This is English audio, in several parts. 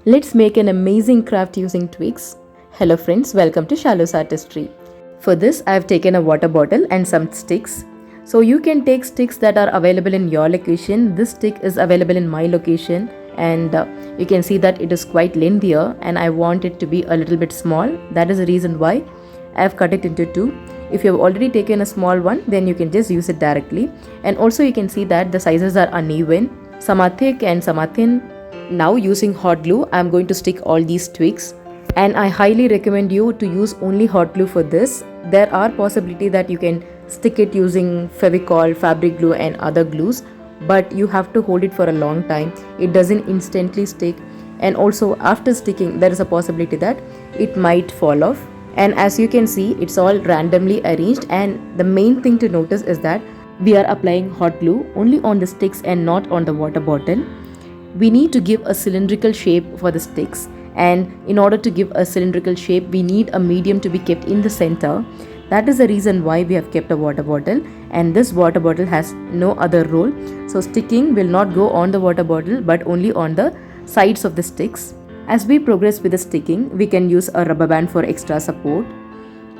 Let's make an amazing craft using twigs. Hello friends, welcome to Shallows Artistry. For this, I have taken a water bottle and some sticks. So you can take sticks that are available in your location. This stick is available in my location, and you can see that it is quite lengthier and I want it to be a little bit small. That is the reason why I have cut it into two. If you have already taken a small one, then you can just use it directly. And also you can see that the sizes are uneven. Some are thick and some are thin. Now using hot glue, I am going to stick all these twigs. And I highly recommend you to use only hot glue for this. There are possibility that you can stick it using Fevicol, fabric glue and other glues. But you have to hold it for a long time. It doesn't instantly stick. And also after sticking, there is a possibility that it might fall off. And as you can see, it's all randomly arranged, and the main thing to notice is that we are applying hot glue only on the sticks and not on the water bottle. We need to give a cylindrical shape for the sticks, and in order to give a cylindrical shape, we need a medium to be kept in the center. That is the reason why we have kept a water bottle, and this water bottle has no other role. So sticking will not go on the water bottle but only on the sides of the sticks. As we progress with the sticking, we can use a rubber band for extra support,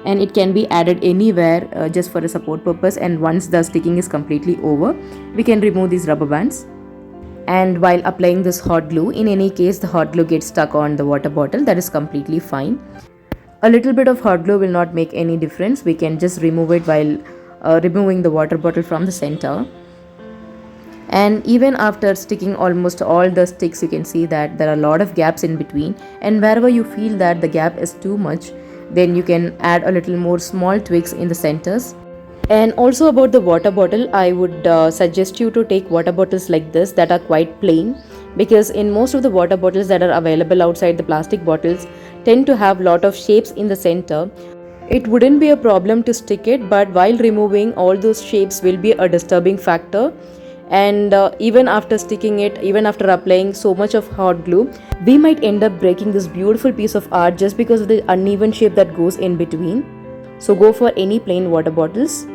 and it can be added anywhere just for a support purpose. And once the sticking is completely over, we can remove these rubber bands. And while applying this hot glue, in any case the hot glue gets stuck on the water bottle, that is completely fine. A little bit of hot glue will not make any difference. We can just remove it while removing the water bottle from the center. And even after sticking almost all the sticks, you can see that there are a lot of gaps in between, and wherever you feel that the gap is too much, then you can add a little more small twigs in the centers. And also about the water bottle, I would suggest you to take water bottles like this that are quite plain, because in most of the water bottles that are available outside, the plastic bottles tend to have lot of shapes in the center. It wouldn't be a problem to stick it, but while removing, all those shapes will be a disturbing factor. And even after sticking it, even after applying so much of hot glue, we might end up breaking this beautiful piece of art just because of the uneven shape that goes in between. So go for any plain water bottles.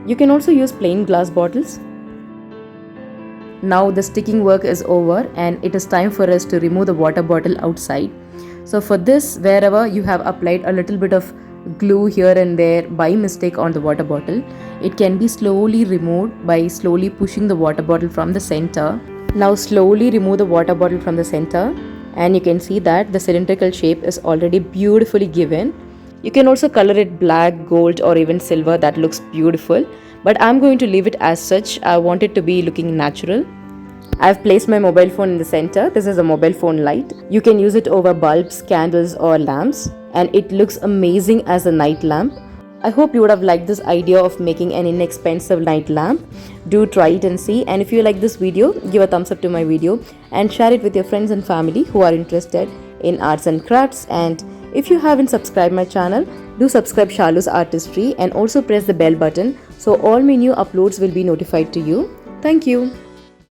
You can also use plain glass bottles. Now the sticking work is over, and it is time for us to remove the water bottle outside. So for this, wherever you have applied a little bit of glue here and there by mistake on the water bottle, it can be slowly removed by slowly pushing the water bottle from the center. Now slowly remove the water bottle from the center, and you can see that the cylindrical shape is already beautifully given. You can also color it black, gold or even silver. That looks beautiful, but I'm going to leave it as such. I want it to be looking natural. I've placed my mobile phone in the center. This is a mobile phone light. You can use it over bulbs, candles or lamps, and it looks amazing as a night lamp. I hope you would have liked this idea of making an inexpensive night lamp. Do try it and see. And if you like this video, give a thumbs up to my video and share it with your friends and family who are interested in arts and crafts. And if you haven't subscribed my channel, do subscribe Shallows Artistry and also press the bell button so all my new uploads will be notified to you. Thank you.